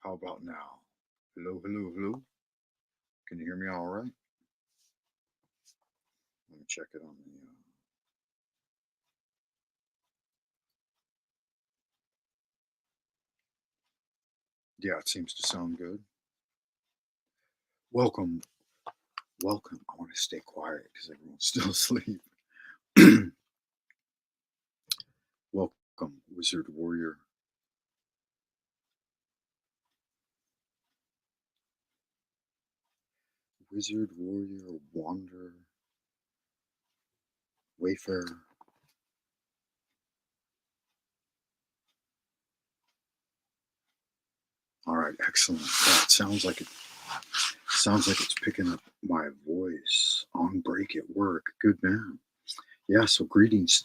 How about now? Hello, hello, hello. Can you hear me all right? Let me check it on the. Yeah, it seems to sound good. Welcome, welcome. I want to stay quiet because everyone's still asleep. Welcome, Wizard Warrior. Wizard Warrior, Wanderer, Wayfarer. All right, excellent. Yeah, it sounds like it's picking up my voice on break at work. Good man. Yeah, so greetings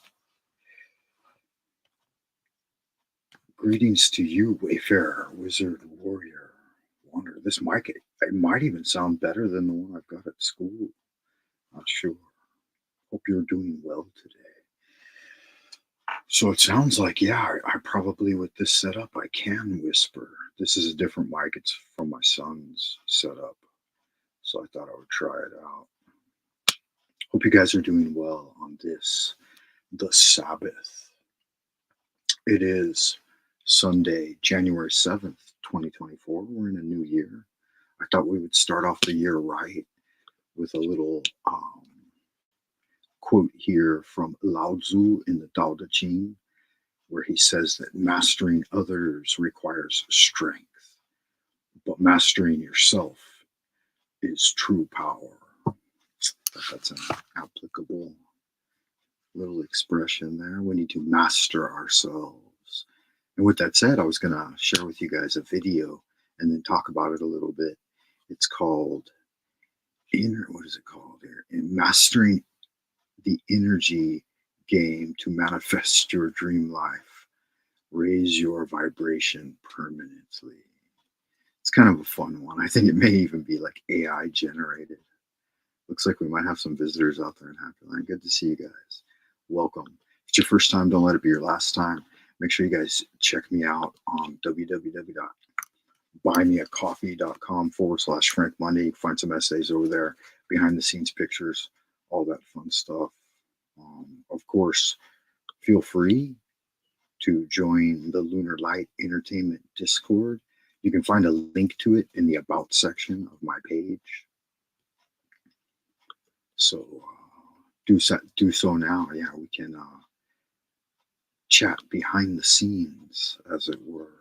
to you, Wayfarer, Wizard Warrior, Wanderer. This mic, it might even sound better than the one I've got at school. Not sure. Hope you're doing well today. So it sounds like, yeah, I probably with this setup, I can whisper. This is a different mic. It's from my son's setup. So I thought I would try it out. Hope you guys are doing well on this, the Sabbath. It is Sunday, January 7th, 2024. We're in a new year. I thought we would start off the year right with a little quote here from Lao Tzu in the Tao Te Ching, where he says that mastering others requires strength, but mastering yourself is true power. That's an applicable little expression there. We need to master ourselves. And with that said, I was going to share with you guys a video and then talk about it a little bit. It's called what is it called here? In Mastering the Energy Game to Manifest Your Dream Life. Raise your vibration permanently. It's kind of a fun one. I think it may even be like AI generated. Looks like we might have some visitors out there in Happy Land. Good to see you guys. Welcome. If it's your first time, don't let it be your last time. Make sure you guys check me out on www.buymeacoffee.com/Frank Monday. You can find some essays over there, behind the scenes pictures, all that fun stuff. Of course, feel free to join the Lunar Light Entertainment Discord. You can find a link to it in the About section of my page. So do so now. Yeah, we can chat behind the scenes, as it were,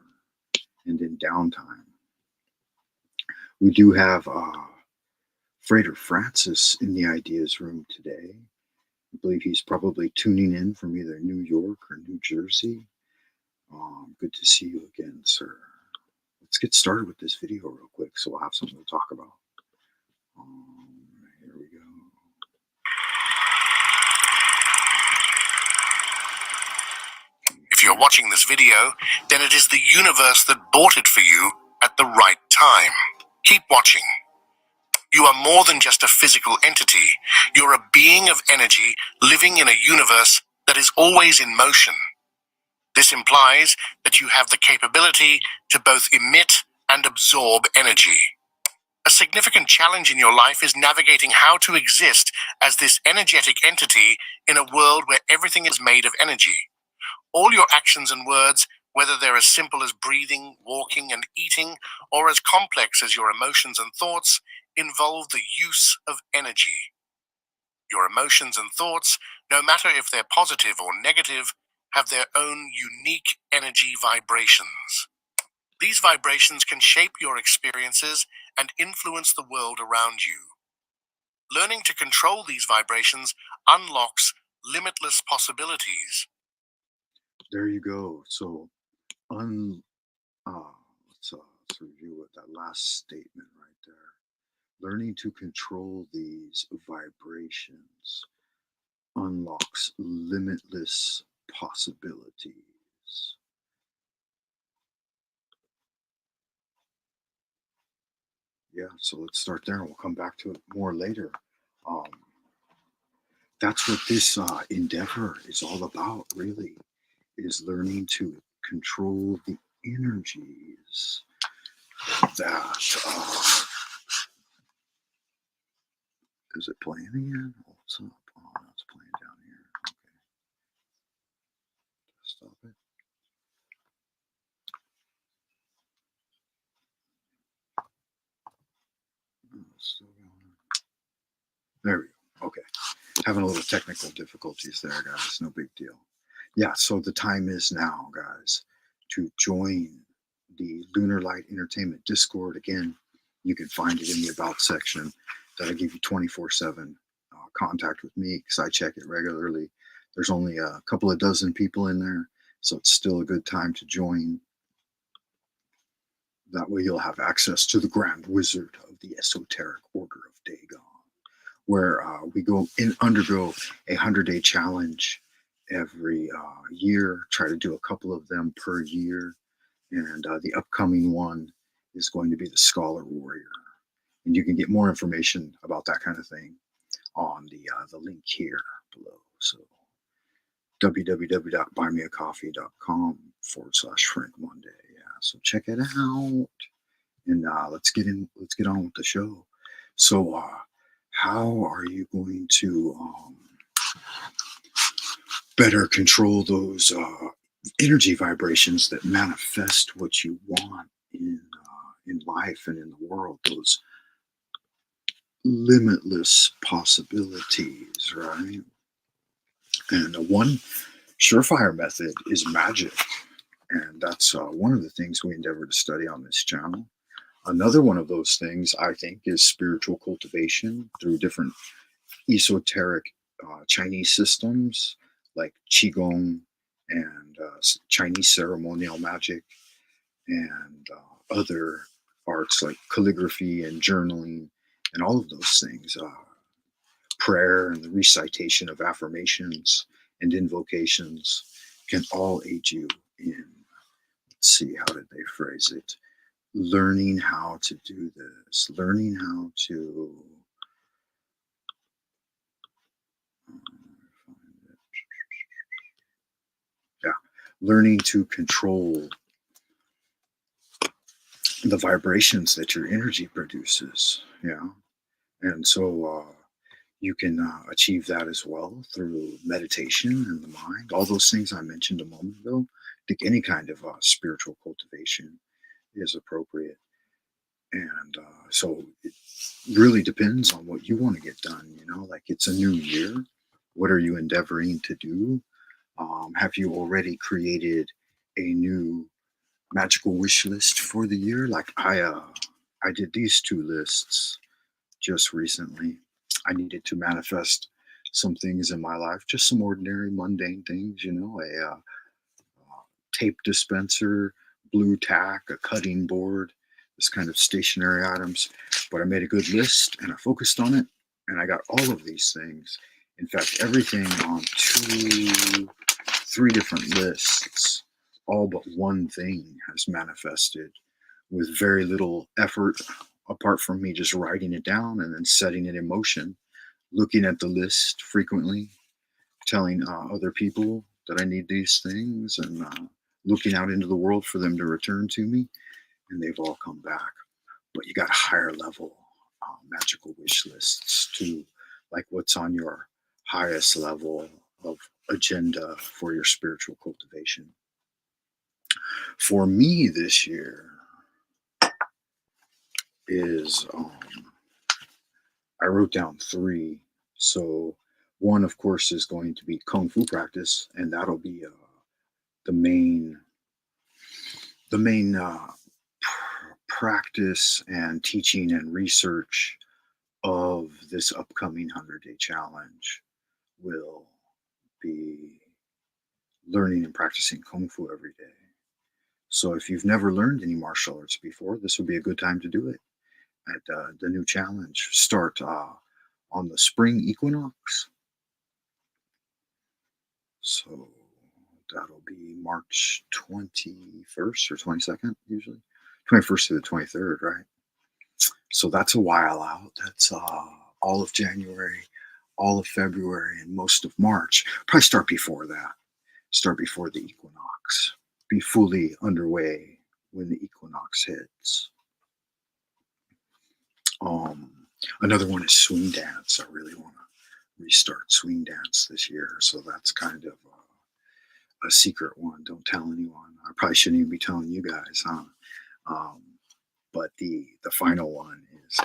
and in downtime. We do have Frater Francis in the Ideas Room today. I believe he's probably tuning in from either New York or New Jersey. Good to see you again, sir. Let's get started with this video real quick so we'll have something to talk about. Here we go. If you're watching this video, then it is the universe that bought it for you at the right time. Keep watching. You are more than just a physical entity. You're a being of energy living in a universe that is always in motion. This implies that you have the capability to both emit and absorb energy. A significant challenge in your life is navigating how to exist as this energetic entity in a world where everything is made of energy. All your actions and words, whether they're as simple as breathing, walking, and eating, or as complex as your emotions and thoughts, involve the use of energy. Your emotions and thoughts, no matter if they're positive or negative, have their own unique energy vibrations. These vibrations can shape your experiences and influence the world around you. Learning to control these vibrations unlocks limitless possibilities. There you go. So, let's review what that last statement right there. Learning to control these vibrations unlocks limitless possibilities. Yeah, so let's start there and we'll come back to it more later. That's what this endeavor is all about, really, is learning to control the energies that is it playing again? What's up? Oh, no, it's playing down here. Okay. Stop it. Oh, it's still going. There we go. Okay. Having a little technical difficulties there, guys. No big deal. Yeah, so the time is now, guys, to join the Lunar Light Entertainment Discord. Again, you can find it in the About section. That'll give you 24/7 contact with me because I check it regularly. There's only a couple of dozen people in there, so it's still a good time to join. That way you'll have access to the Grand Wizard of the Esoteric Order of Dagon, where we undergo a 100-day challenge every year, try to do a couple of them per year. And the upcoming one is going to be the Scholar Warrior. And you can get more information about that kind of thing on the link here below. So www.buymeacoffee.com/Frank Monday. Yeah, so check it out. And let's get on with the show. So how are you going to better control those energy vibrations that manifest what you want in life and in the world? Those limitless possibilities, right? And one surefire method is magic, and that's one of the things we endeavor to study on this channel. Another one of those things, I think, is spiritual cultivation through different esoteric Chinese systems like Qigong and Chinese ceremonial magic and other arts like calligraphy and journaling and all of those things. Prayer and the recitation of affirmations and invocations can all aid you in, let's see, how did they phrase it? Learning how to do this, learning how to learning to control the vibrations that your energy produces. Yeah. And so you can achieve that as well through meditation and the mind. All those things I mentioned a moment ago. I think any kind of spiritual cultivation is appropriate. And so it really depends on what you want to get done. Like it's a new year. What are you endeavoring to do? Have you already created a new magical wish list for the year? Like I did these two lists just recently. I needed to manifest some things in my life, just some ordinary mundane things, a tape dispenser, blue tack, a cutting board, this kind of stationary items. But I made a good list and I focused on it, and I got all of these things. In fact, everything on 3 different lists, all but one thing has manifested with very little effort, apart from me just writing it down and then setting it in motion, looking at the list frequently, telling other people that I need these things, and looking out into the world for them to return to me, and they've all come back. But you got higher level magical wish lists too, like what's on your highest level of agenda for your spiritual cultivation. For me this year is I wrote down 3. So one, of course, is going to be Kung Fu practice, and that'll be the main practice and teaching and research of this upcoming 100-day challenge will be learning and practicing Kung Fu every day. So if you've never learned any martial arts before, this will be a good time to do it at the new challenge. Start on the spring equinox. So that'll be March 21st or 22nd, usually. 21st to the 23rd, right? So that's a while out. That's all of January, all of February, and most of March. Probably start before that. Start before the equinox. Be fully underway when the equinox hits. Another one is swing dance. I really want to restart swing dance this year, so that's kind of a secret one. Don't tell anyone. I probably shouldn't even be telling you guys, huh? Um, but the final one is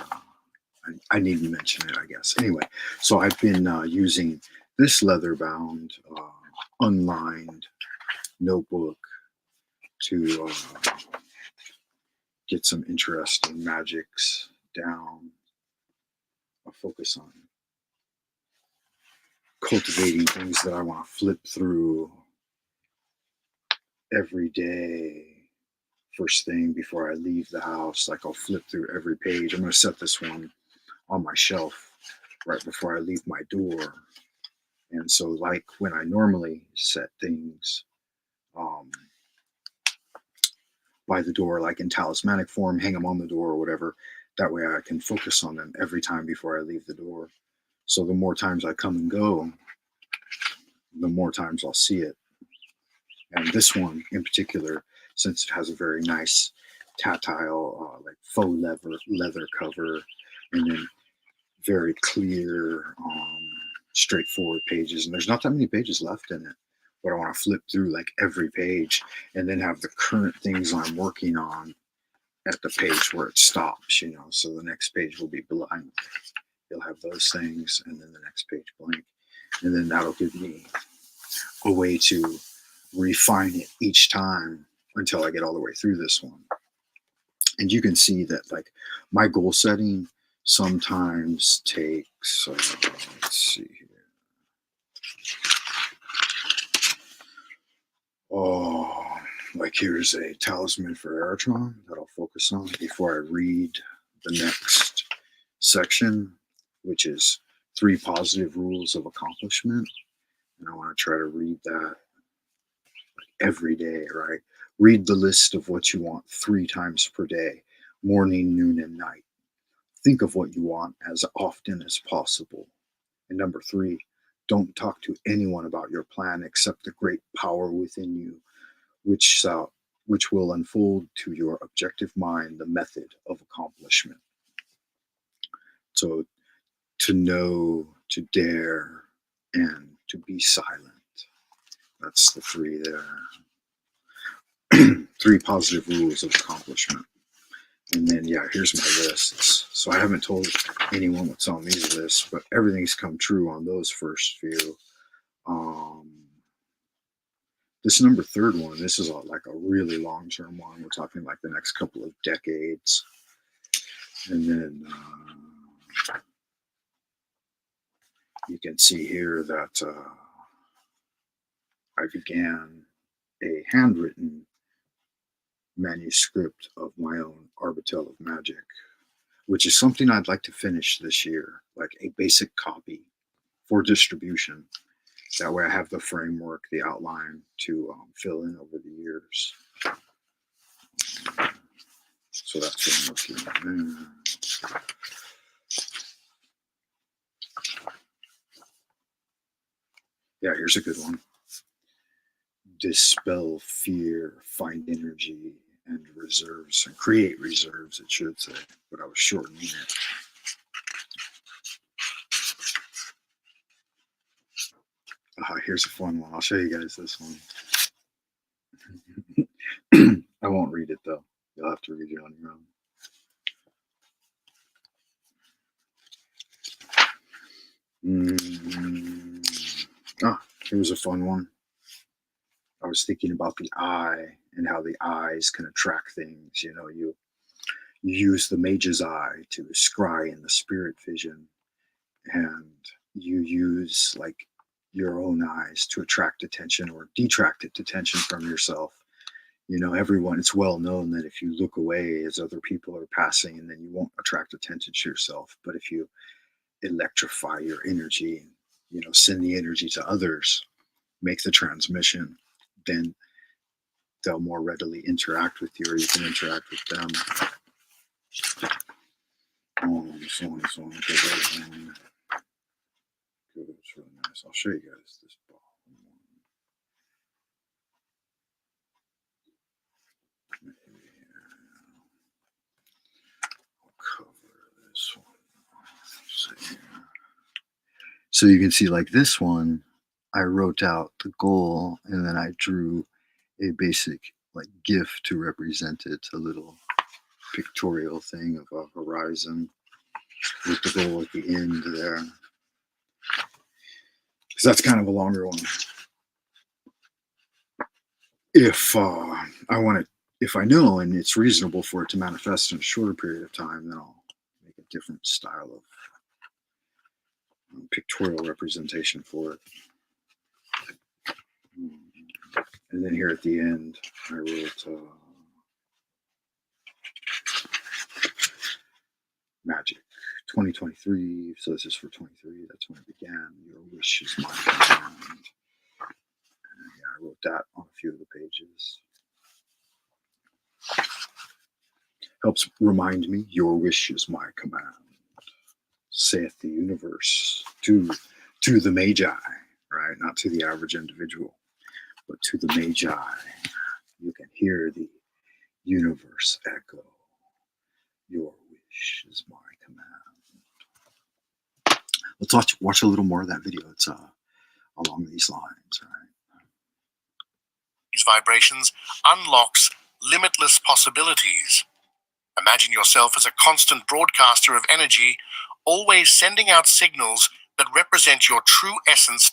I need to mention it, I guess. Anyway, so I've been using this leather-bound, unlined notebook to get some interesting magics down. I'll focus on cultivating things that I want to flip through every day. First thing before I leave the house, like I'll flip through every page. I'm going to set this one on my shelf right before I leave my door. And so, like when I normally set things by the door, like in talismanic form, hang them on the door or whatever, that way I can focus on them every time before I leave the door. So the more times I come and go, the more times I'll see it. And this one in particular, since it has a very nice tactile, like faux leather cover, and then very clear, straightforward pages. And there's not that many pages left in it, but I want to flip through like every page and then have the current things I'm working on at the page where it stops, you know. So the next page will be blank. You'll have those things, and then the next page blank. And then that'll give me a way to refine it each time until I get all the way through this one. And you can see that, like, my goal setting sometimes takes, let's see here. Oh, like here's a talisman for Eritron that I'll focus on before I read the next section, which is 3 positive rules of accomplishment. And I want to try to read that every day, right? Read the list of what you want 3 times per day, morning, noon, and night. Think of what you want as often as possible. And number 3, don't talk to anyone about your plan except the great power within you, which will unfold to your objective mind the method of accomplishment. So to know, to dare, and to be silent. That's the 3 there. 3 positive rules of accomplishment. And then, yeah, here's my lists. So I haven't told anyone what's on these lists, but everything's come true on those first few. This number 3rd one, this is like a really long-term one. We're talking like the next couple of decades. And then you can see here that I began a handwritten manuscript of my own Arbitel of Magick, which is something I'd like to finish this year, like a basic copy for distribution. That way I have the framework, the outline to fill in over the years. So that's what I'm looking at there. Yeah, here's a good one. Dispel fear, find energy and reserves, and create reserves, it should say, but I was shortening it. Here's a fun one. I'll show you guys this one. I won't read it though. You'll have to read it on your own. Here's a fun one. I was thinking about the eye and how the eyes can attract things. You know, you use the mage's eye to scry in the spirit vision, and you use like your own eyes to attract attention or detract attention from yourself. You know, it's well known that if you look away as other people are passing, and then you won't attract attention to yourself. But if you electrify your energy, you know, send the energy to others, make the transmission, then they'll more readily interact with you, or you can interact with them. So on and so on. Good, it's really nice. I'll show you guys this ball. I'll cover this one. So you can see, like this one, I wrote out the goal and then I drew a basic like GIF to represent it, a little pictorial thing of a horizon with the goal at the end there. Because that's kind of a longer one. If if I know and it's reasonable for it to manifest in a shorter period of time, then I'll make a different style of pictorial representation for it. And then here at the end, I wrote Magick 2023. So this is for 23. That's when it began. Your wish is my command. And yeah, I wrote that on a few of the pages. Helps remind me, your wish is my command, saith the universe to the Magi, right? Not to the average individual, but to the Magi. You can hear the universe echo. Your wish is my command. Let's watch a little more of that video. It's along these lines, right? These vibrations unlocks limitless possibilities. Imagine yourself as a constant broadcaster of energy, always sending out signals that represent your true essence.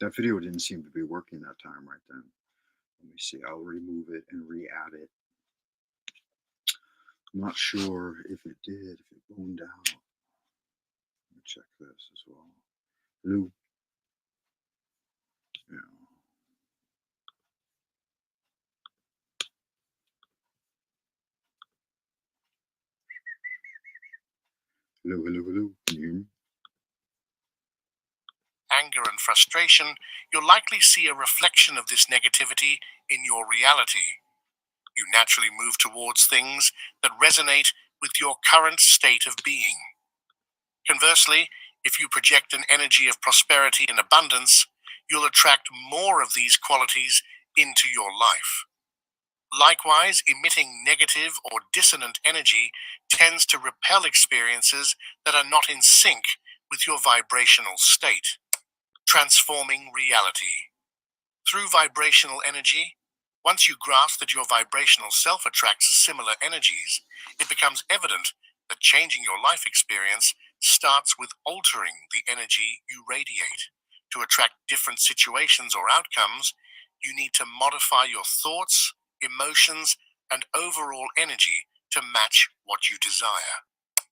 That video didn't seem to be working that time right then. Let me see. I'll remove it and re-add it. I'm not sure if it did, if it boned out. Let me check this as well. Hello. Yeah. Hello, hello, hello. Can you hear me? Anger and frustration, you'll likely see a reflection of this negativity in your reality. You naturally move towards things that resonate with your current state of being. Conversely, if you project an energy of prosperity and abundance, you'll attract more of these qualities into your life. Likewise, emitting negative or dissonant energy tends to repel experiences that are not in sync with your vibrational state. Transforming reality. Through vibrational energy, once you grasp that your vibrational self attracts similar energies, it becomes evident that changing your life experience starts with altering the energy you radiate. To attract different situations or outcomes, you need to modify your thoughts, emotions, and overall energy to match what you desire.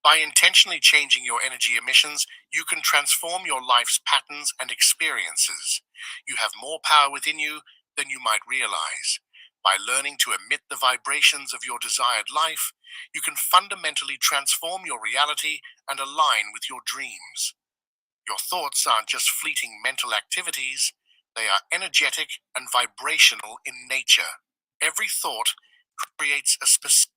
By intentionally changing your energy emissions, you can transform your life's patterns and experiences. You have more power within you than you might realize. By learning to emit the vibrations of your desired life, you can fundamentally transform your reality and align with your dreams. Your thoughts aren't just fleeting mental activities, they are energetic and vibrational in nature. Every thought creates a specific.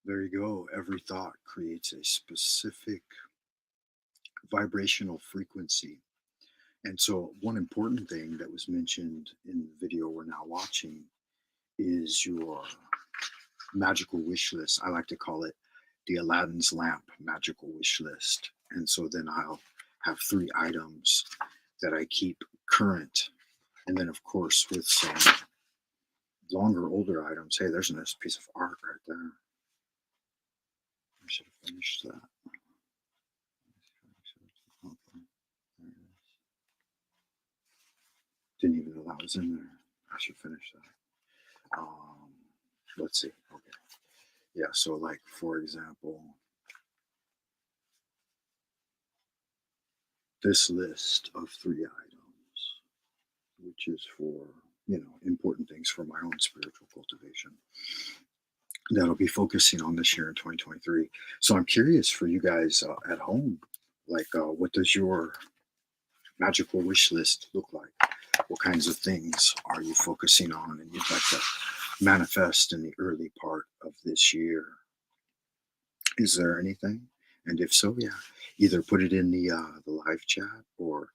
There you go. Every thought creates a specific vibrational frequency. And so, one important thing that was mentioned in the video we're now watching is your magical wish list. I like to call it the Aladdin's lamp magical wish list. And so then I'll have 3 items that I keep current. And then, of course, with some longer, older items, hey, there's a nice piece of art right there. I should have finished that. Okay. There it is. Didn't even know that was in there. I should finish that. Let's see. Okay. Yeah, so like, for example, this list of 3 items, which is for, important things for my own spiritual cultivation, that I'll be focusing on this year in 2023. So I'm curious for you guys at home, like, what does your magical wish list look like? What kinds of things are you focusing on and you'd like to manifest in the early part of this year? Is there anything? And if so, yeah, either put it in the live chat or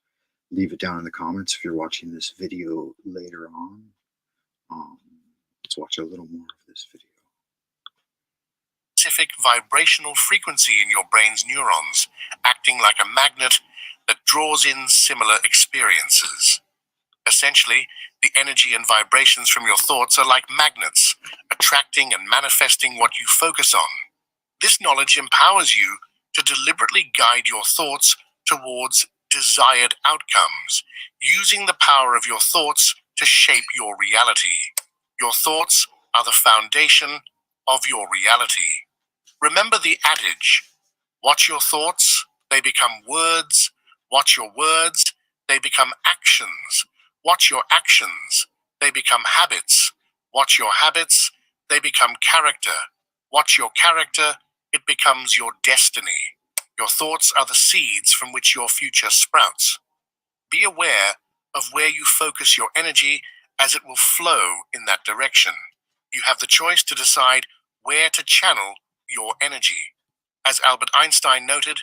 leave it down in the comments if you're watching this video later on. Let's watch a little more of this video. Specific vibrational frequency in your brain's neurons, acting like a magnet that draws in similar experiences. Essentially, the energy and vibrations from your thoughts are like magnets, attracting and manifesting what you focus on. This knowledge empowers you to deliberately guide your thoughts towards desired outcomes, using the power of your thoughts to shape your reality. Your thoughts are the foundation of your reality. Remember the adage, watch your thoughts, they become words. Watch your words, they become actions. Watch your actions, they become habits. Watch your habits, they become character. Watch your character, it becomes your destiny. Your thoughts are the seeds from which your future sprouts. Be aware of where you focus your energy, as it will flow in that direction. You have the choice to decide where to channel your energy. As Albert Einstein noted,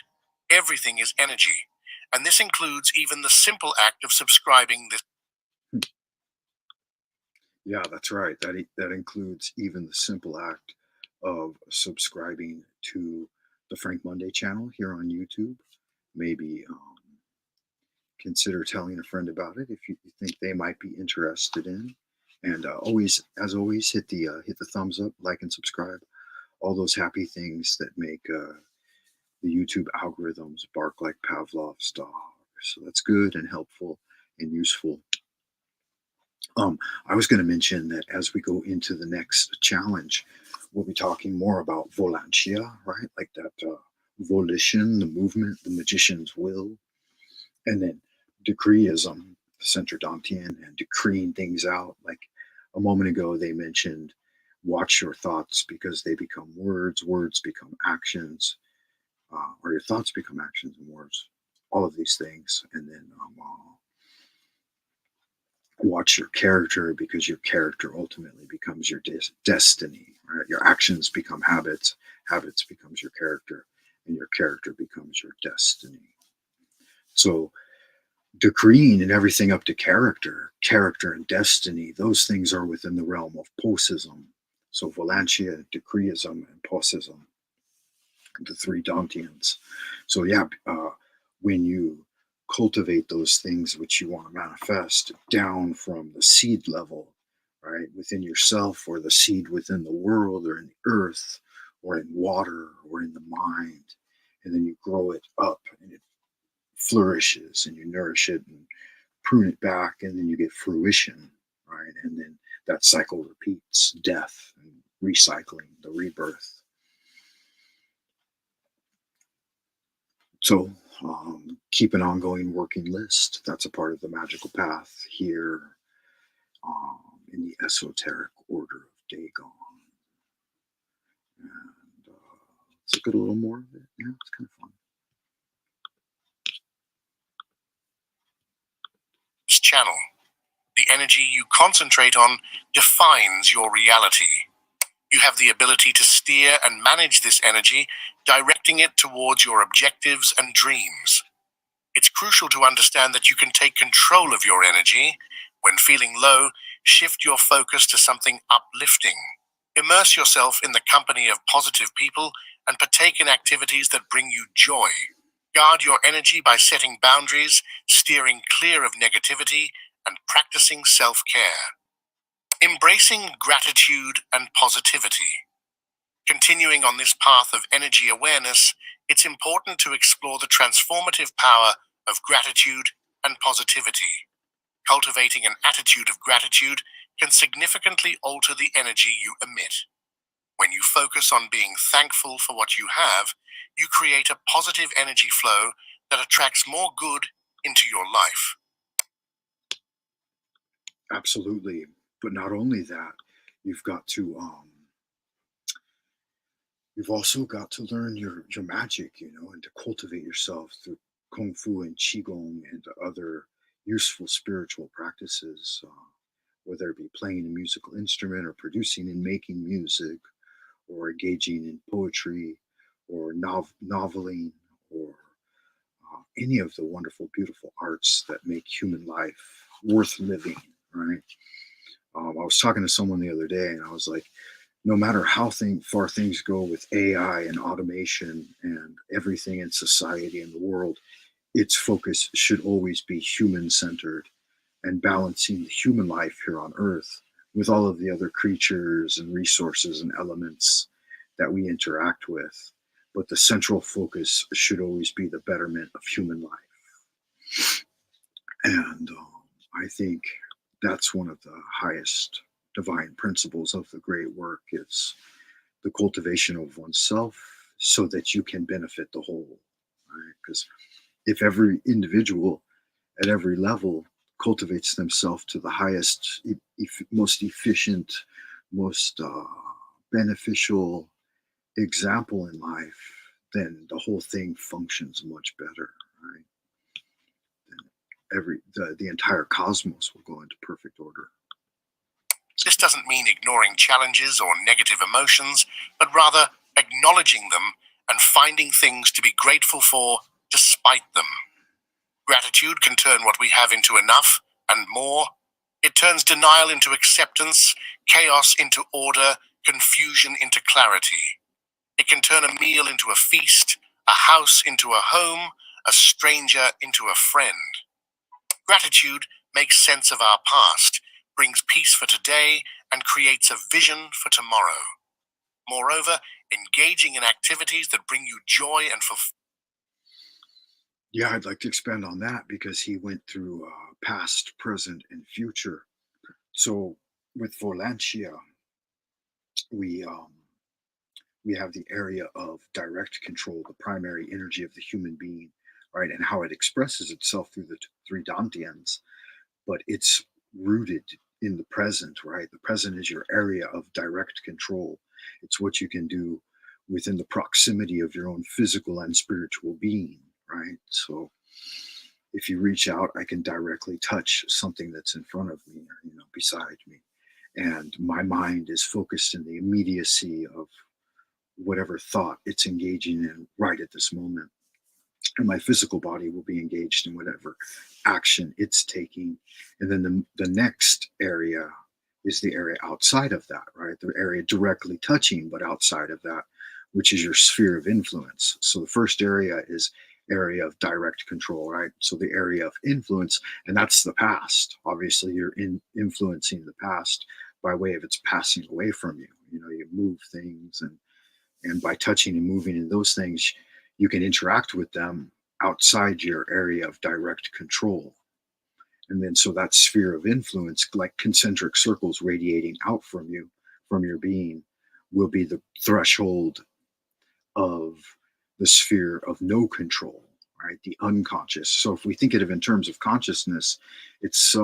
everything is energy, and this includes even the simple act of subscribing this. Yeah, that's right. That includes even the simple act of subscribing to the Frank Monday channel here on YouTube. Maybe consider telling a friend about it if you think they might be interested in. And as always, hit the thumbs up, like, and subscribe. All those happy things that make the YouTube algorithms bark like Pavlov's dog. So that's good and helpful and useful. I was going to mention that as we go into the next challenge, we'll be talking more about volantia, right? Like that volition, the movement, the magician's will, and then decreeism, the Centrodontian, and decreeing things out. Like a moment ago, they mentioned watch your thoughts because they become words, words become actions, or your thoughts become actions and words, all of these things. And then watch your character because your character ultimately becomes your destiny, right? Your actions become habits, habits becomes your character, and your character becomes your destiny. So decreeing and everything up to character and destiny, those things are within the realm of posism. So volantia, decreeism, and posism, the 3 Dantians. So yeah, when you cultivate those things which you want to manifest down from the seed level, right, within yourself, or the seed within the world, or in the earth, or in water, or in the mind, and then you grow it up and it flourishes and you nourish it and prune it back, and then you get fruition, right? And then that cycle repeats, death and recycling, the rebirth. So keep an ongoing working list. That's a part of the magical path here in the esoteric order of Dagon. And let's look at a little more of it. Yeah, it's kind of fun. Channel. The energy you concentrate on defines your reality. You have the ability to steer and manage this energy, directing it towards your objectives and dreams. It's crucial to understand that you can take control of your energy. When feeling low, shift your focus to something uplifting. Immerse yourself in the company of positive people and partake in activities that bring you joy. Guard your energy by setting boundaries, steering clear of negativity, and practicing self-care. Embracing gratitude and positivity. Continuing on this path of energy awareness, it's important to explore the transformative power of gratitude and positivity. Cultivating an attitude of gratitude can significantly alter the energy you emit. When you focus on being thankful for what you have, you create a positive energy flow that attracts more good into your life. Absolutely. But not only that, you've also got to learn your magic, and to cultivate yourself through kung fu and qigong and other useful spiritual practices, whether it be playing a musical instrument or producing and making music, or engaging in poetry or noveling, or any of the wonderful, beautiful arts that make human life worth living, right? I was talking to someone the other day, and I was like, no matter how far things go with AI and automation and everything in society and the world, its focus should always be human centered and balancing the human life here on Earth with all of the other creatures and resources and elements that we interact with. But the central focus should always be the betterment of human life. And I think that's one of the highest divine principles of the great work, is the cultivation of oneself so that you can benefit the whole, right? Because if every individual at every level cultivates themselves to the highest, most efficient, most beneficial example in life, then the whole thing functions much better, right? The entire cosmos will go into perfect order. This doesn't mean ignoring challenges or negative emotions, but rather acknowledging them and finding things to be grateful for despite them. Gratitude can turn what we have into enough and more. It turns denial into acceptance, chaos into order, confusion into clarity. It can turn a meal into a feast, a house into a home, a stranger into a friend. Gratitude makes sense of our past, brings peace for today, and creates a vision for tomorrow. Moreover, engaging in activities that bring you joy and fulfillment. Yeah, I'd like to expand on that, because he went through past, present, and future. So with Volantia, we have the area of direct control, the primary energy of the human being, right, and how it expresses itself through the three Dantians. But it's rooted in the present, right? The present is your area of direct control. It's what you can do within the proximity of your own physical and spiritual being, right? So if you reach out, I can directly touch something that's in front of me, or beside me, and my mind is focused in the immediacy of whatever thought it's engaging in right at this moment, and my physical body will be engaged in whatever action it's taking. And then the next area is the area outside of that, right? The area directly touching, but outside of that, which is your sphere of influence. So the first area is area of direct control, right? So the area of influence, and that's the past. Obviously, you're influencing the past by way of its passing away from you. You move things, and by touching and moving in those things, you can interact with them outside your area of direct control. And then so that sphere of influence, like concentric circles radiating out from you, from your being, will be the threshold of the sphere of no control, right? The unconscious. So if we think of it in terms of consciousness, it's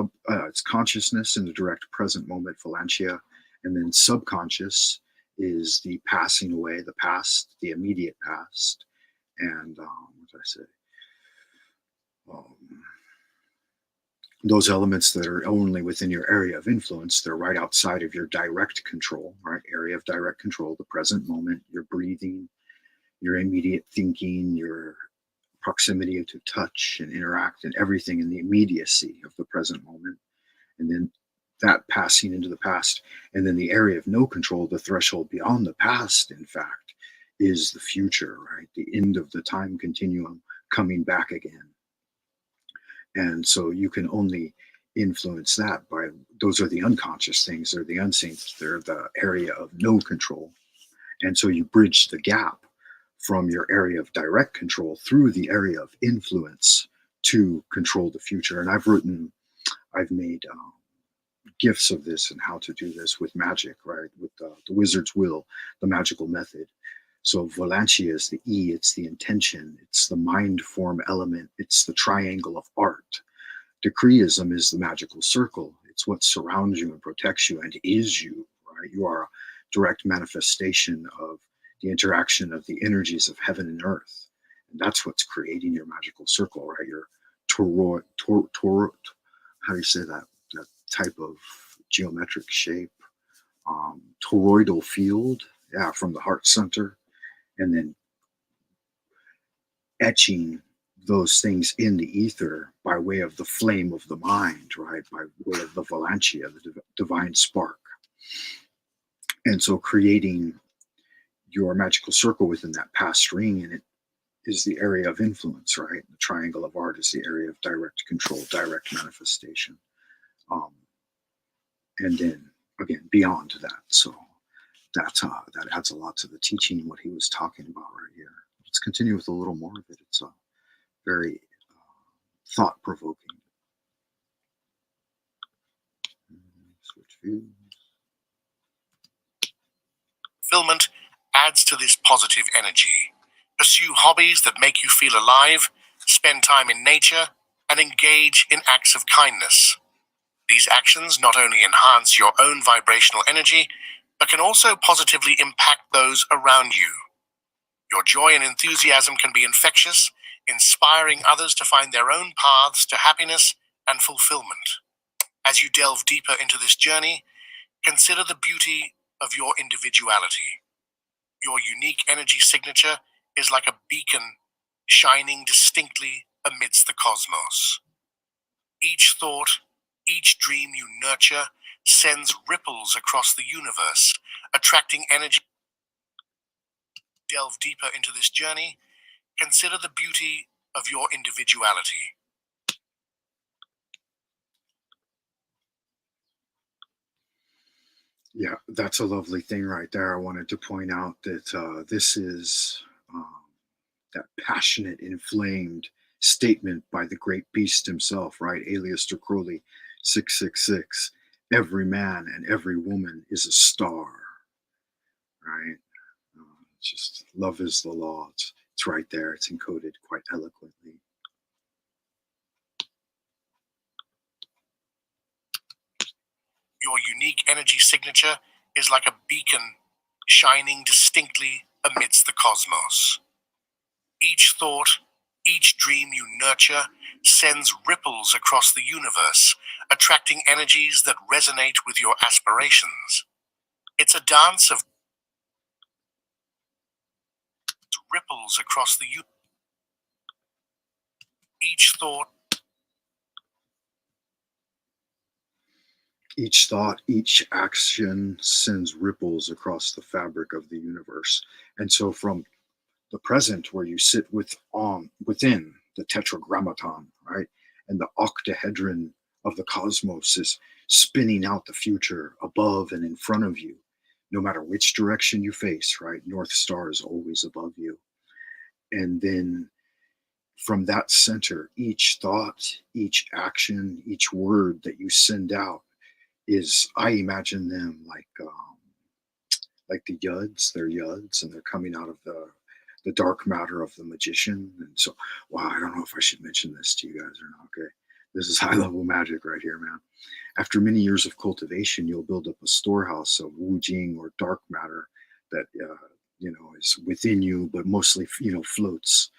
consciousness in the direct present moment, Valantia, and then subconscious is the passing away, the past, the immediate past, and what did I say? Those elements that are only within your area of influence, they're right outside of your direct control, right? Area of direct control, the present moment, your breathing, your immediate thinking, your proximity to touch and interact, and everything in the immediacy of the present moment. And then that passing into the past. And then the area of no control, the threshold beyond the past, in fact, is the future, right? The end of the time continuum, coming back again. And so you can only influence that by, those are the unconscious things, they're the unseen, they're the area of no control. And so you bridge the gap from your area of direct control through the area of influence to control the future. And I've made gifts of this and how to do this with magic, right? With the wizard's will, the magical method. So Volantia is the E, it's the intention, it's the mind form element, it's the triangle of art. Decreeism is the magical circle. It's what surrounds you and protects you and is you, right? You are a direct manifestation of the interaction of the energies of heaven and earth. And that's what's creating your magical circle, right? Your toroid, how do you say that? That type of geometric shape, toroidal field, yeah, from the heart center, and then etching those things in the ether by way of the flame of the mind, right? By way of the Volantia, the divine spark. And so creating your magical circle within that past ring, and it is the area of influence, right? The triangle of art is the area of direct control, direct manifestation. And then again, beyond that. So that adds a lot to the teaching, what he was talking about right here. Let's continue with a little more of it. It's very thought-provoking. Switch views. Fulfillment adds to this positive energy. Pursue hobbies that make you feel alive, spend time in nature, and engage in acts of kindness. These actions not only enhance your own vibrational energy, but can also positively impact those around you. Your joy and enthusiasm can be infectious, inspiring others to find their own paths to happiness and fulfillment. As you delve deeper into this journey, consider the beauty of your individuality. Your unique energy signature is like a beacon shining distinctly amidst the cosmos. Each thought, each dream you nurture sends ripples across the universe, attracting energy. Delve deeper into this journey, consider the beauty of your individuality. Yeah, that's a lovely thing right there. I wanted to point out that this is that passionate, inflamed statement by the great beast himself, right? Aleister Crowley, 666. Every man and every woman is a star, right? It's just love is the law. It's right there. It's encoded quite eloquently. Your unique energy signature is like a beacon shining distinctly amidst the cosmos. Each thought, each dream you nurture sends ripples across the universe, attracting energies that resonate with your aspirations. It's a dance of ripples across the universe. Each thought, each thought, each action sends ripples across the fabric of the universe. And so from the present, where you sit within the tetragrammaton, right? And the octahedron of the cosmos is spinning out the future above and in front of you, no matter which direction you face, right? North Star is always above you. And then from that center, each thought, each action, each word that you send out is, I imagine them like the yuds. They're yuds, and they're coming out of the dark matter of the magician. And so, wow, I don't know if I should mention this to you guys or not. Okay, this is high level magic right here, man. After many years of cultivation, you'll build up a storehouse of Wu Jing, or dark matter, that is within you, but mostly floats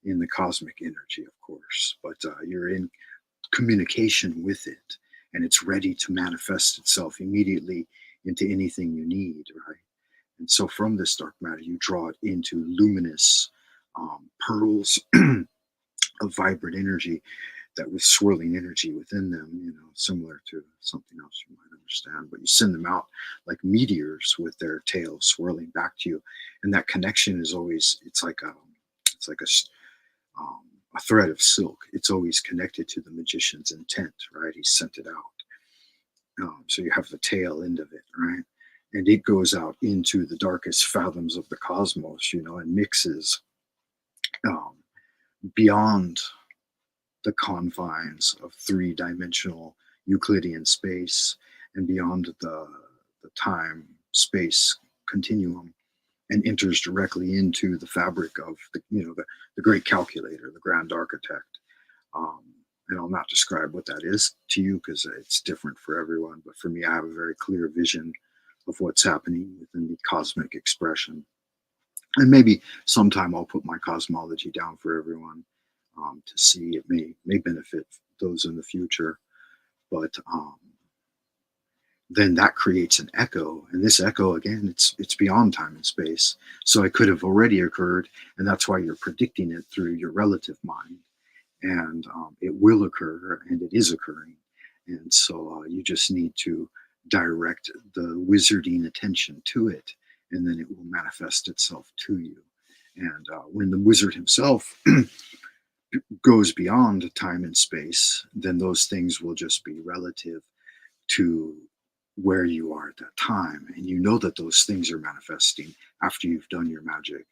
in the cosmic energy, of course. But you're in communication with it, and it's ready to manifest itself immediately into anything you need, right? And so from this dark matter, you draw it into luminous pearls of vibrant energy, that with swirling energy within them, similar to something else you might understand. But you send them out like meteors with their tails swirling back to you, and that connection is always, it's like a a thread of silk. It's always connected to the magician's intent, right? He sent it out. So you have the tail end of it, right? And it goes out into the darkest fathoms of the cosmos, and mixes um, beyond the confines of three-dimensional Euclidean space and beyond the time-space continuum, and enters directly into the fabric of the great calculator, the grand architect. And I'll not describe what that is to you because it's different for everyone. But for me, I have a very clear vision of what's happening within the cosmic expression. And maybe sometime I'll put my cosmology down for everyone to see. It may benefit those in the future. But then that creates an echo, and this echo, again, it's beyond time and space. So it could have already occurred, and that's why you're predicting it through your relative mind. And it will occur, and it is occurring. And so you just need to direct the wizarding attention to it, and then it will manifest itself to you. And when the wizard himself goes beyond time and space, then those things will just be relative to where you are at that time. And you know that those things are manifesting after you've done your magic,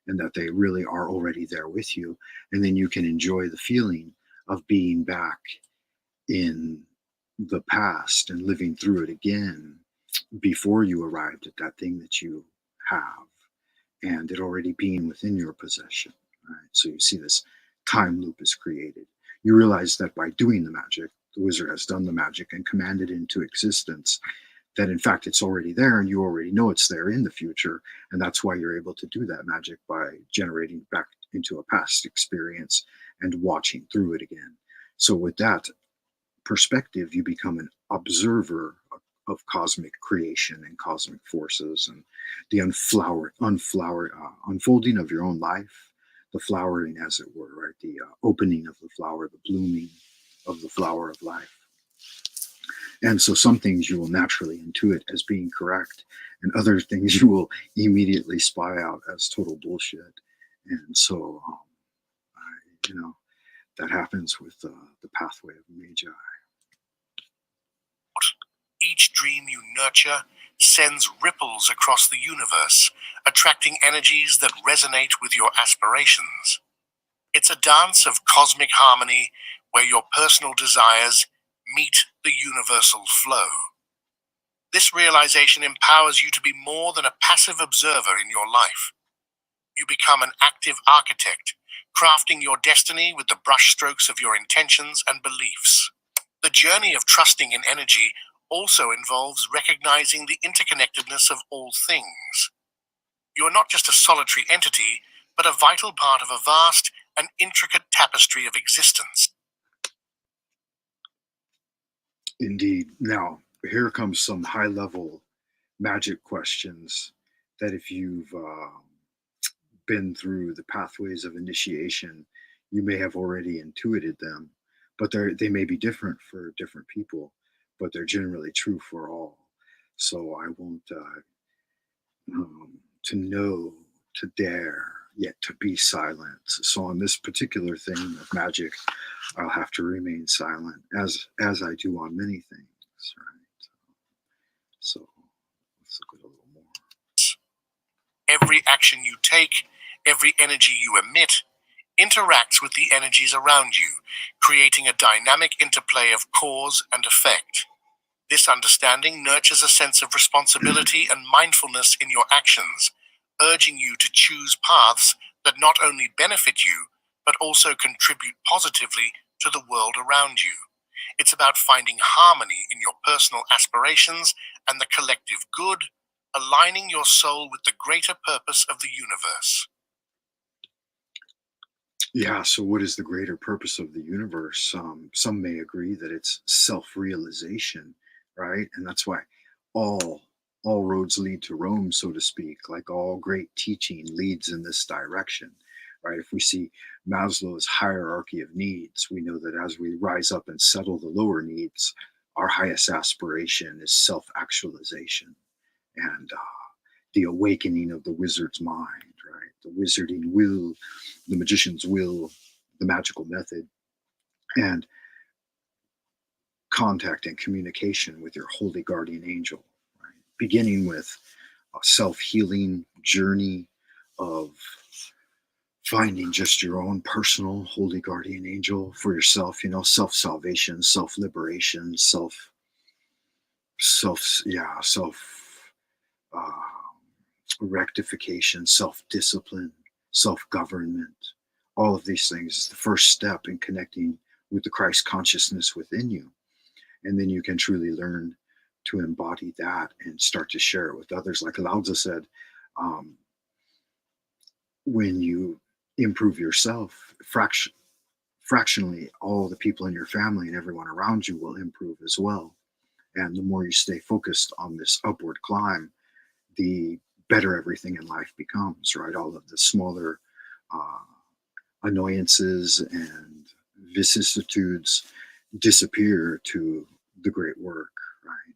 and that they really are already there with you. And then you can enjoy the feeling of being back in the past and living through it again before you arrived at that thing that you have, and it already being within your possession. Right? So you see this time loop is created. You realize that by doing the magic, the wizard has done the magic and commanded it into existence, that in fact it's already there, and you already know it's there in the future. And that's why you're able to do that magic by generating back into a past experience and watching through it again. So with that perspective, you become an observer of cosmic creation and cosmic forces, and the unfolding of your own life, the flowering, as it were, right? The opening of the flower, the blooming of the flower of life. And so some things you will naturally intuit as being correct, and other things you will immediately spy out as total bullshit. And so, that happens with the pathway of Magick. Each dream you nurture sends ripples across the universe, attracting energies that resonate with your aspirations. It's a dance of cosmic harmony where your personal desires meet the universal flow. This realization empowers you to be more than a passive observer in your life. You become an active architect, crafting your destiny with the brushstrokes of your intentions and beliefs. The journey of trusting in energy also involves recognizing the interconnectedness of all things. You are not just a solitary entity, but a vital part of a vast and intricate tapestry of existence. Indeed. Now, here comes some high-level magic questions that if you've been through the pathways of initiation, you may have already intuited them, but they may be different for different people, but they're generally true for all. So I won't to know, to dare, yet to be silent. So on this particular thing of magic, I'll have to remain silent, as I do on many things, right? So let's look at a little more. Every action you take, every energy you emit, interacts with the energies around you, creating a dynamic interplay of cause and effect. This understanding nurtures a sense of responsibility and mindfulness in your actions, urging you to choose paths that not only benefit you, but also contribute positively to the world around you. It's about finding harmony in your personal aspirations and the collective good, aligning your soul with the greater purpose of the universe. Yeah, so what is the greater purpose of the universe? Some may agree that it's self-realization, right? And that's why all roads lead to Rome, so to speak. Like all great teaching leads in this direction, right? If we see Maslow's hierarchy of needs, we know that as we rise up and settle the lower needs, our highest aspiration is self-actualization and the awakening of the wizard's mind, right? The wizarding will, the magician's will, the magical method, and contact and communication with your holy guardian angel, right? Beginning with a self-healing journey of finding just your own personal holy guardian angel for yourself, self-salvation, self-liberation, self uh, rectification, self-discipline, self-government. All of these things is the first step in connecting with the Christ consciousness within you. And then you can truly learn to embody that and start to share it with others. Like Lao Tzu said, when you improve yourself, fractionally, all the people in your family and everyone around you will improve as well. And the more you stay focused on this upward climb, the better everything in life becomes, right? All of the smaller uh, annoyances and vicissitudes disappear to the great work, right?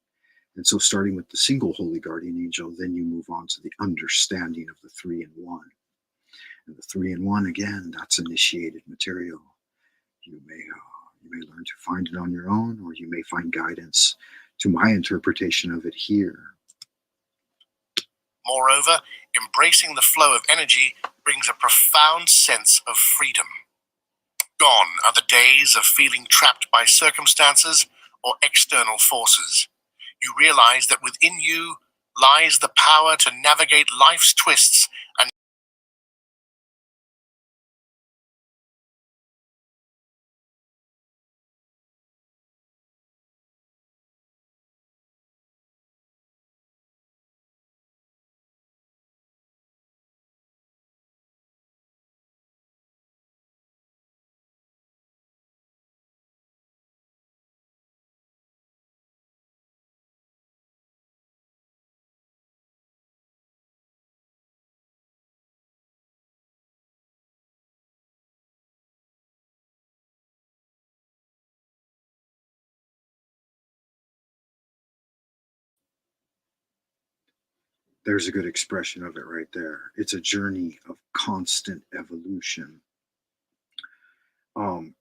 And so, starting with the single holy guardian angel, then you move on to the understanding of the 3-in-1. And the 3-in-1, again, that's initiated material. You may learn to find it on your own, or you may find guidance to my interpretation of it here. Moreover, embracing the flow of energy brings a profound sense of freedom. Gone are the days of feeling trapped by circumstances or external forces. You realize that within you lies the power to navigate life's twists and There's a good expression of it right there. It's a journey of constant evolution.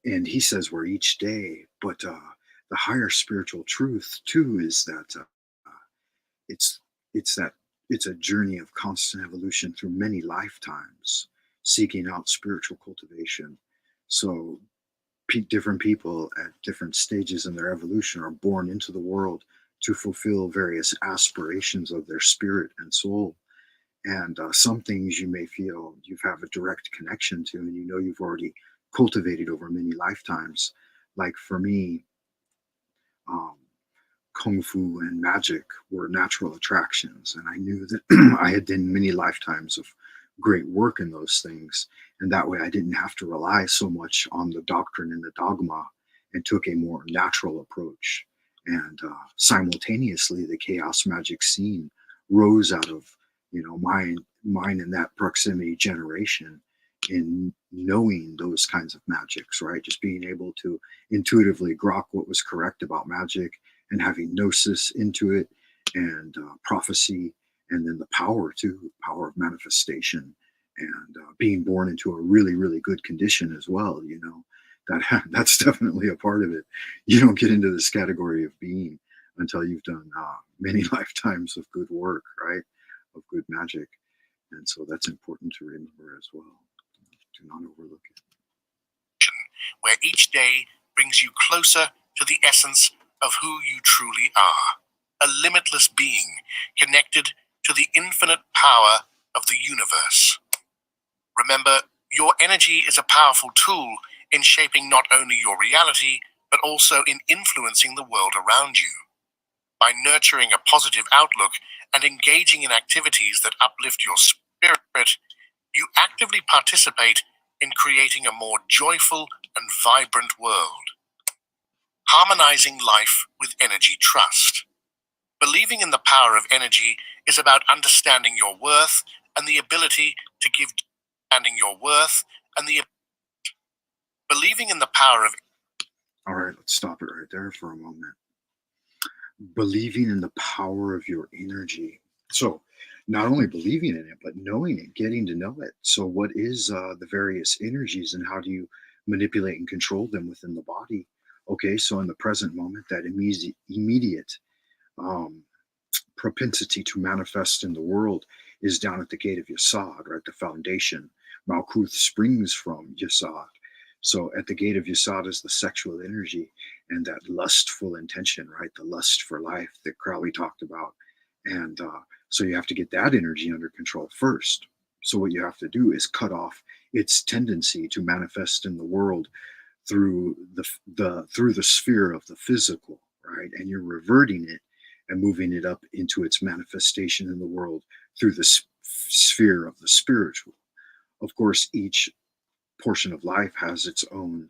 And he says we're each day, but the higher spiritual truth too is that it's it's that it's a journey of constant evolution through many lifetimes, seeking out spiritual cultivation. So different people at different stages in their evolution are born into the world to fulfill various aspirations of their spirit and soul. And some things you may feel you have a direct connection to, and you've already cultivated over many lifetimes. Like for me, um, kung fu and magic were natural attractions, and I knew that I had done many lifetimes of great work in those things, and that way I didn't have to rely so much on the doctrine and the dogma, and took a more natural approach. And simultaneously, the chaos magic scene rose out of mine in that proximity generation, in knowing those kinds of magics, right? Just being able to intuitively grok what was correct about magic, and having gnosis into it, and prophecy, and then the power too, power of manifestation, and being born into a really, really good condition as well. That's definitely a part of it. You don't get into this category of being until you've done many lifetimes of good work, right? Of good magic. And so that's important to remember as well. Do not overlook it. where each day brings you closer to the essence of who you truly are, a limitless being connected to the infinite power of the universe. Remember, your energy is a powerful tool in shaping not only your reality, but also in influencing the world around you. By nurturing a positive outlook and engaging in activities that uplift your spirit, you actively participate in creating a more joyful and vibrant world. Harmonizing life with energy trust. Believing in the power of energy is about understanding your worth and the ability to give. Understanding your worth and the believing in the power of. All right, let's stop it right there for a moment. Believing in the power of your energy. So, not only believing in it, but knowing it, getting to know it. So, what is the various energies, and how do you manipulate and control them within the body. Okay, so in the present moment, that immediate um, propensity to manifest in the world is down at the gate of Yesod, right? The foundation. Malkuth springs from Yesod. So at the gate of Yesod is the sexual energy and that lustful intention, right? The lust for life that Crowley talked about. And so you have to get that energy under control first. So what you have to do is cut off its tendency to manifest in the world through the sphere of the physical, right? And you're reverting it and moving it up into its manifestation in the world through the sphere of the spiritual. Of course, each portion of life has its own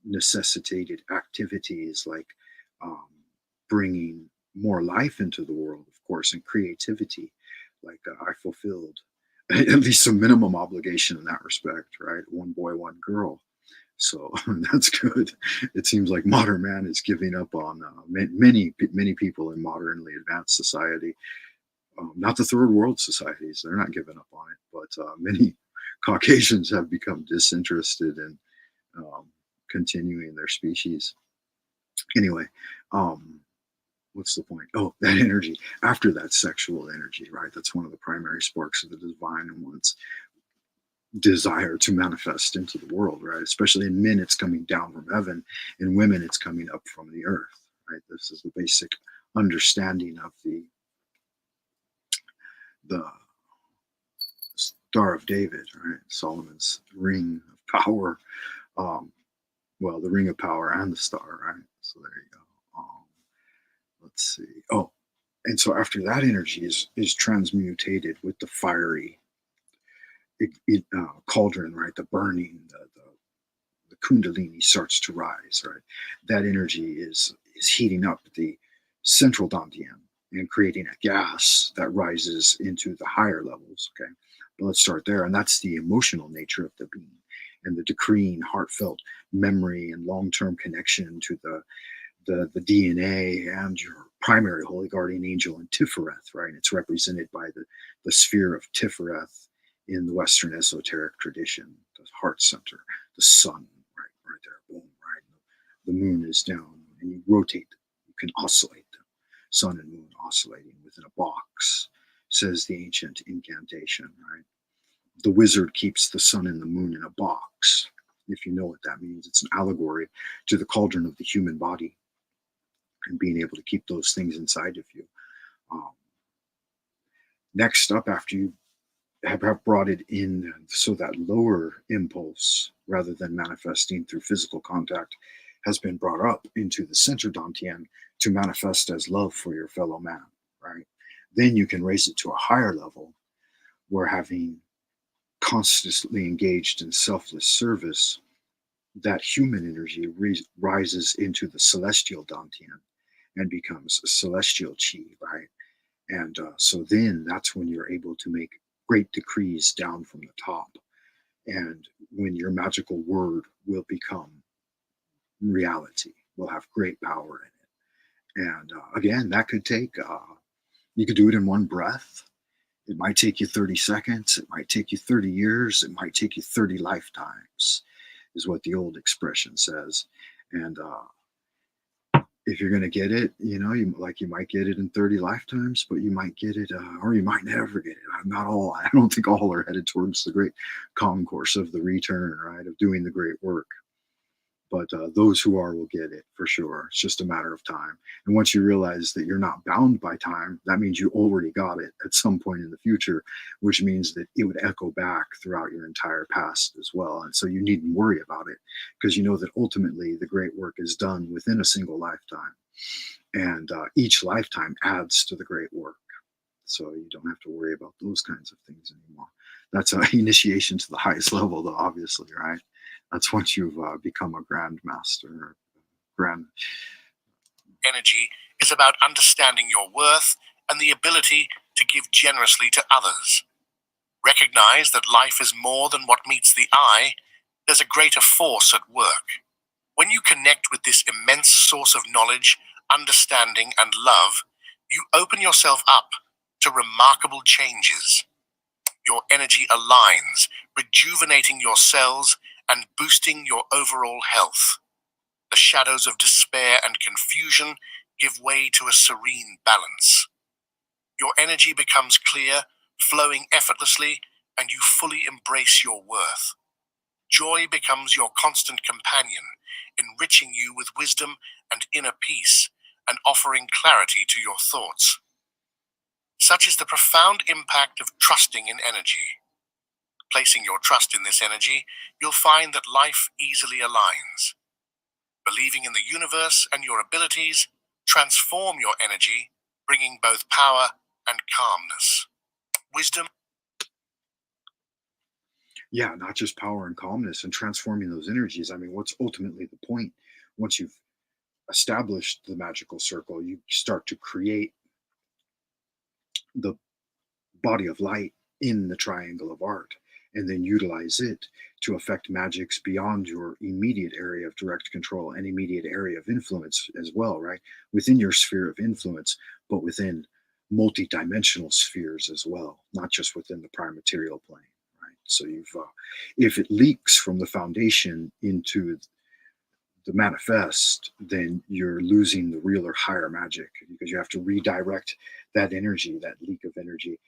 necessitated activities, like um, bringing more life into the world, of course, and creativity. Like I fulfilled at least some minimum obligation in that respect, right? One boy, one girl. So that's good. It seems like modern man is giving up on many people in modernly advanced society. Not the third world societies; they're not giving up on it, but many Caucasians have become disinterested in continuing their species. Anyway, um, what's the point? Oh, that energy. After that sexual energy, right? That's one of the primary sparks of the divine one's desire to manifest into the world, right? Especially in men, it's coming down from heaven. In women, it's coming up from the earth, right? This is the basic understanding of the Star of David, right? Solomon's ring of power. Um, well, the ring of power and the star, right? So there you go. Let's see. Oh, and so after that energy is transmutated with the fiery cauldron, right? The burning, the kundalini starts to rise, right? That energy is heating up the central dantian and creating a gas that rises into the higher levels. Okay, but let's start there, and that's the emotional nature of the being and the decreeing, heartfelt memory and long-term connection to the DNA and your primary holy guardian angel in Tifereth, right? It's represented by the sphere of Tifereth in the Western esoteric tradition, the heart center, the sun, right there, boom, right. The moon is down, and you rotate them. You can oscillate them. Sun and moon oscillating within a box, says the ancient incantation, right? The wizard keeps the sun and the moon in a box. If you know what that means, it's an allegory to the cauldron of the human body and being able to keep those things inside of you. Um, Next up, after you have brought it in, so that lower impulse, rather than manifesting through physical contact, has been brought up into the center dantian to manifest as love for your fellow man, right? Then you can raise it to a higher level where, having constantly engaged in selfless service, that human energy rises into the celestial dantian and becomes celestial chi, right? And so then that's when you're able to make great decrees down from the top. And when your magical word will become reality, will have great power in it. And again, that could take, you could do it in one breath. It might take you 30 seconds. It might take you 30 years. It might take you 30 lifetimes, is what the old expression says. And if you're going to get it, you might get it in 30 lifetimes, but you might get it, or you might never get it. Not all. I don't think all are headed towards the great concourse of the return, right, of doing the great work. But those who are will get it for sure. It's just a matter of time. And once you realize that you're not bound by time, that means you already got it at some point in the future, which means that it would echo back throughout your entire past as well. And so you needn't worry about it, because you know that ultimately the great work is done within a single lifetime. And each lifetime adds to the great work. So you don't have to worry about those kinds of things anymore. That's an initiation to the highest level, though, obviously, right? That's once you've become a grandmaster. Energy is about understanding your worth and the ability to give generously to others. Recognize that life is more than what meets the eye. There's a greater force at work. When you connect with this immense source of knowledge, understanding, and love, you open yourself up to remarkable changes. Your energy aligns, rejuvenating your cells and boosting your overall health. The shadows of despair and confusion give way to a serene balance. Your energy becomes clear, flowing effortlessly, and you fully embrace your worth. Joy becomes your constant companion, enriching you with wisdom and inner peace, and offering clarity to your thoughts. Such is the profound impact of trusting in energy. Placing your trust in this energy, you'll find that life easily aligns. Believing in the universe and your abilities, transform your energy, bringing both power and calmness. Wisdom. Yeah, not just power and calmness and transforming those energies. I mean, what's ultimately the point? Once you've established the magical circle, you start to create the body of light in the triangle of art and then utilize it to affect magics beyond your immediate area of direct control and immediate area of influence as well, right? Within your sphere of influence, but within multi-dimensional spheres as well, not just within the prime material plane, right? So you've, if it leaks from the foundation into the manifest, then you're losing the real or higher magic because you have to redirect that energy, that leak of energy,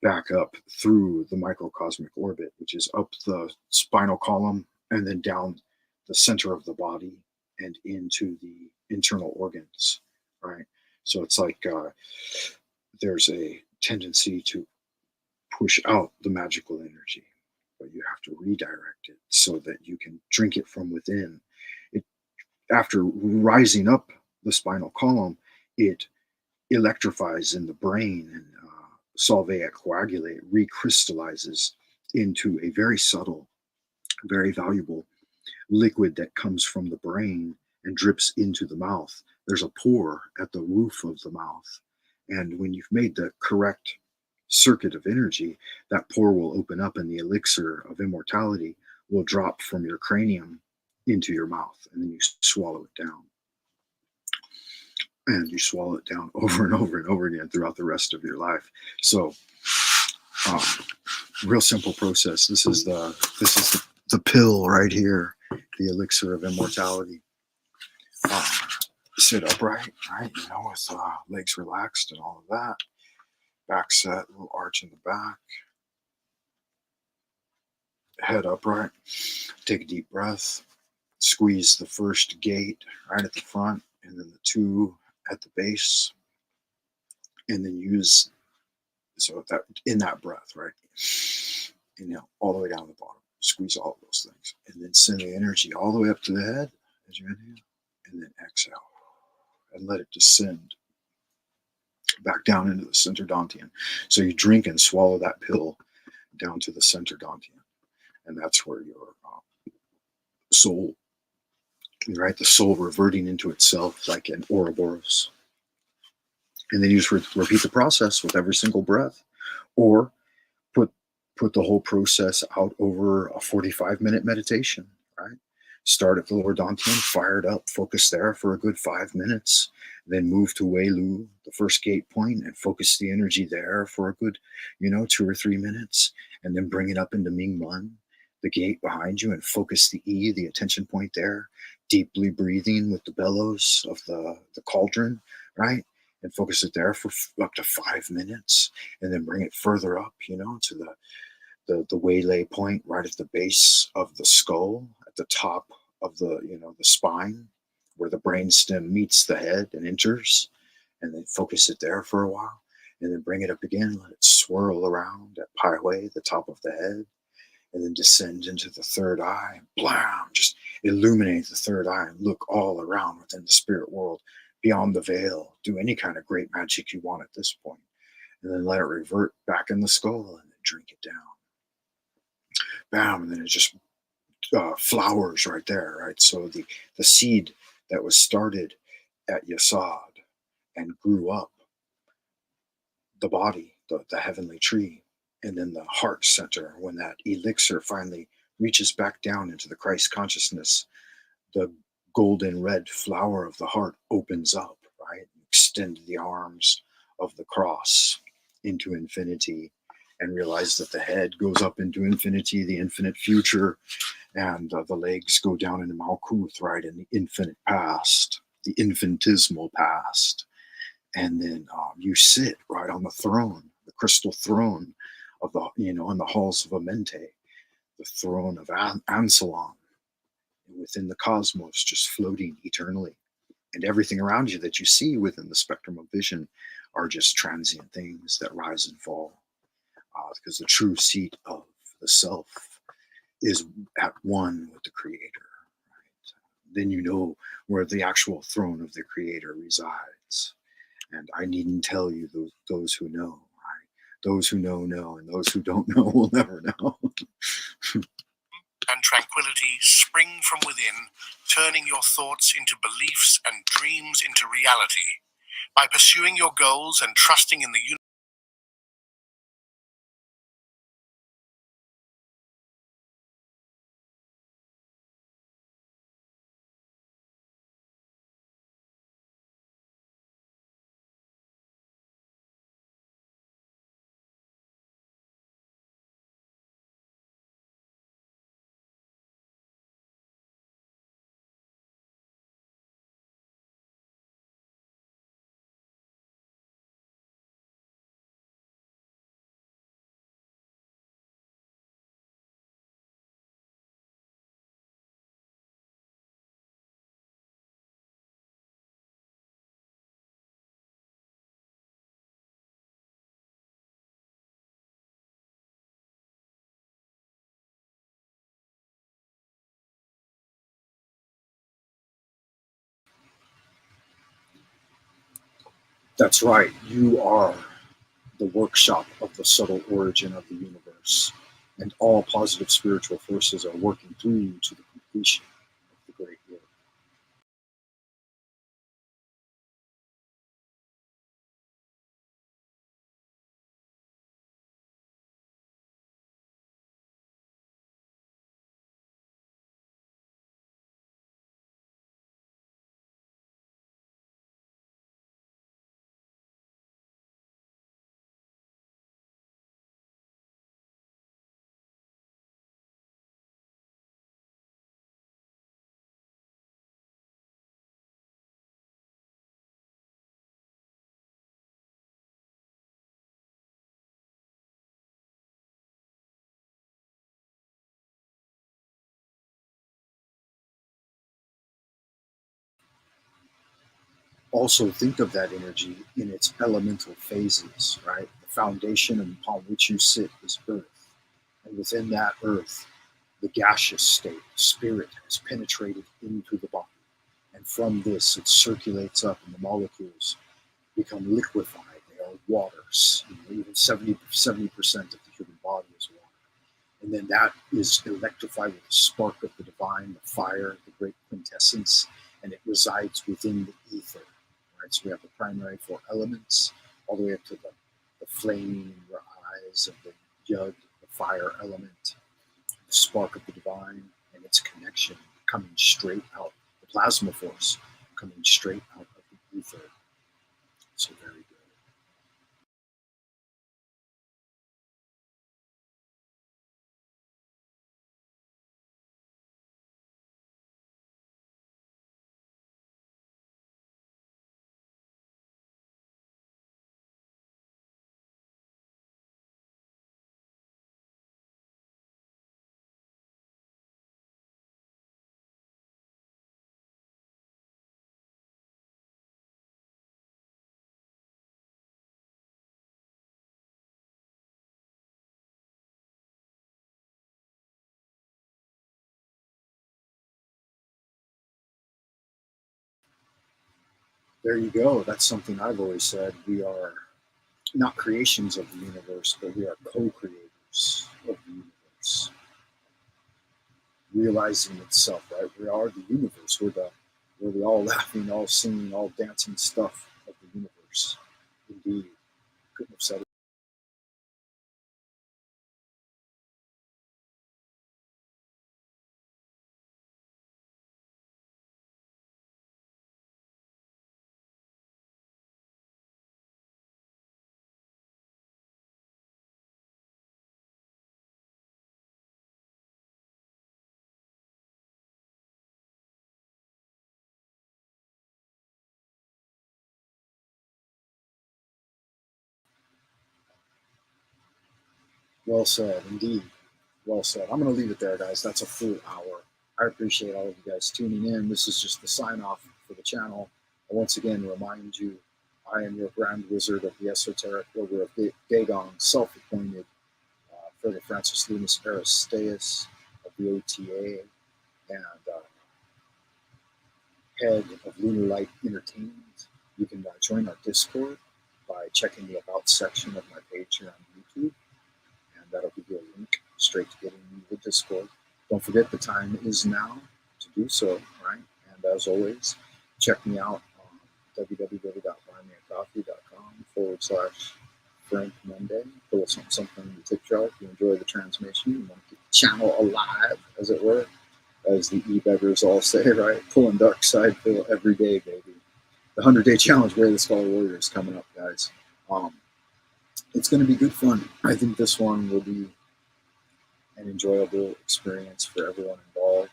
back up through the microcosmic orbit, which is up the spinal column and then down the center of the body and into the internal organs, right? So it's like there's a tendency to push out the magical energy, but you have to redirect it so that you can drink it from within. It, after rising up the spinal column, it electrifies in the brain and solvate coagulate recrystallizes into a very subtle, very valuable liquid that comes from the brain and drips into the mouth. There's a pore at the roof of the mouth. And when you've made the correct circuit of energy, that pore will open up and the elixir of immortality will drop from your cranium into your mouth. And then you swallow it down. And you swallow it down over and over and over again throughout the rest of your life. So, real simple process. This is the pill right here, the elixir of immortality. Sit upright, right? You know, with legs relaxed and all of that. Back set, little arch in the back. Head upright. Take a deep breath. Squeeze the first gate right at the front, and then the two at the base, and then use, so that in that breath, right? Inhale all the way down the bottom, squeeze all of those things, and then send the energy all the way up to the head as you inhale, and then exhale, and let it descend back down into the center dantian. So you drink and swallow that pill down to the center dantian, and that's where your soul, right? The soul reverting into itself like an Ouroboros. And then you just repeat the process with every single breath, or put the whole process out over a 45-minute meditation, right? Start at the lower dantian, fire it up, focus there for a good 5 minutes, then move to Wei Lu, the first gate point, and focus the energy there for a good, 2 or 3 minutes, and then bring it up into Ming Men, the gate behind you, and focus the E, the attention point there, deeply breathing with the bellows of the cauldron, right? And focus it there for up to 5 minutes, and then bring it further up, to the waylay point right at the base of the skull, at the top of the spine, where the brainstem meets the head and enters, and then focus it there for a while, and then bring it up again, let it swirl around at Pai Hui, the top of the head, and then descend into the third eye, and blam, just illuminate the third eye and look all around within the spirit world, beyond the veil. Do any kind of great magic you want at this point, and then let it revert back in the skull, and then drink it down. Bam, and then it just flowers right there, right? So the seed that was started at Yesod and grew up, the body, the heavenly tree, and then the heart center, when that elixir finally reaches back down into the Christ consciousness, the golden red flower of the heart opens up, right? Extend the arms of the cross into infinity, and realize that the head goes up into infinity, the infinite future, and the legs go down into Malkuth, right, in the infinite past, the infinitesimal past. And then you sit right on the throne, the crystal throne of the, in the halls of Amente, the throne of Ansalon, within the cosmos, just floating eternally. And everything around you that you see within the spectrum of vision are just transient things that rise and fall. Because the true seat of the self is at one with the Creator. Right? Then you know where the actual throne of the Creator resides. And I needn't tell you, those who know, right? Those who know, and those who don't know will never know. And tranquility spring from within, turning your thoughts into beliefs and dreams into reality. By pursuing your goals and trusting in the universe. That's right. You are the workshop of the subtle origin of the universe, and all positive spiritual forces are working through you to the completion of the great work. Also, think of that energy in its elemental phases, right? The foundation upon which you sit is earth. And within that earth, the gaseous state, spirit, has penetrated into the body. And from this, it circulates up, and the molecules become liquefied. They are waters. Even 70% of the human body is water. And then that is electrified with the spark of the divine, the fire, the great quintessence, and it resides within the ether. Right? So we have the primary four elements, all the way up to the flame in your eyes of the yud, the fire element, the spark of the divine, and its connection coming straight out, the plasma force coming straight out of the ether. So very good. There you go. That's something I've always said. We are not creations of the universe, but we are co-creators of the universe, realizing itself. Right? We are the universe. We're the all laughing, all singing, all dancing stuff of the universe. Indeed, couldn't have said it. Well said, indeed. Well said. I'm going to leave it there, guys. That's a full hour. I appreciate all of you guys tuning in. This is just the sign off for the channel. I once again remind you, I am your Grand Wizard of the Esoteric Order of Dagon, self-appointed Further Francis Lunas Aristeas of the OTA, and head of Lunar Light Entertainment. You can join our Discord by checking the About section of my page here on YouTube, and that'll give you a link straight to getting into the Discord. Don't forget the time is now to do so, right? And as always, check me out on www.buymeacoffee.com/Frank Monday. Pull something in the tip jar if you enjoy the transmission. You want to keep the channel alive, as it were, as the e-beggars all say, right? Pulling dark side pill every day, baby. The 100-day challenge, Way of the Skull Warrior, is coming up, guys. It's going to be good fun. I think this one will be an enjoyable experience for everyone involved.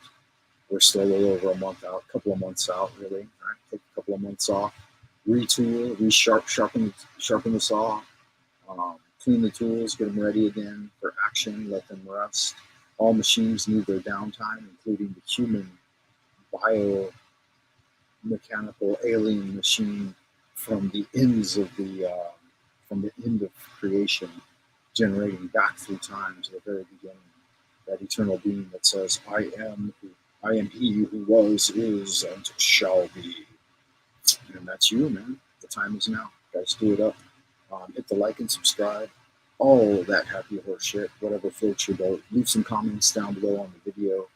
We're still a little over a month out, a couple of months out, really. Right? Take a couple of months off, retool, sharpen the saw, clean the tools, get them ready again for action, let them rest. All machines need their downtime, including the human biomechanical alien machine from the ends of from the end of creation, generating back through time to the very beginning. That eternal being that says, I am he who was, is, and shall be. And that's you, man. The time is now. Guys, do it up. Hit the like and subscribe. All of that happy horse shit, whatever floats your boat. Leave some comments down below on the video,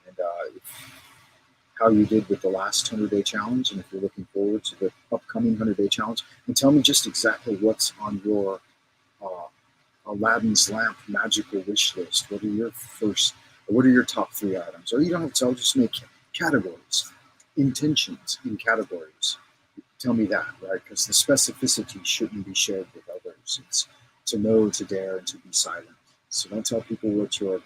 and how you did with the last 100-day challenge, and if you're looking forward to the upcoming 100-day challenge. And tell me just exactly what's on your Aladdin's lamp magical wish list. What are your top 3 items? Or you don't have to tell, just make categories, intentions in categories. Tell me that, right? Because the specificity shouldn't be shared with others. It's to know, to dare, and to be silent. So don't tell people what your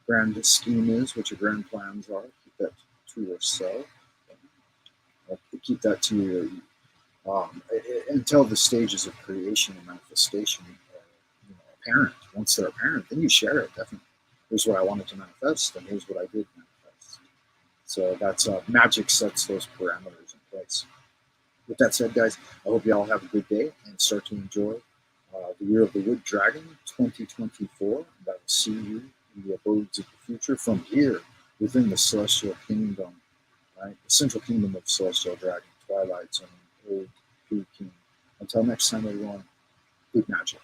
grand scheme is, what your grand plans are. Keep that to yourself. Keep that to your until the stages of creation and manifestation apparent. Once they're apparent, then you share it. Definitely. Here's what I wanted to manifest, and here's what I did manifest. So that's Magick sets those parameters in place. With that said, guys, I hope you all have a good day and start to enjoy the Year of the Wood Dragon 2024. And I will see you in the abodes of the future from here within the Celestial Kingdom, right? The Central Kingdom of Celestial Dragon, Twilight Zone, Old Blue King. Until next time, everyone, good magic.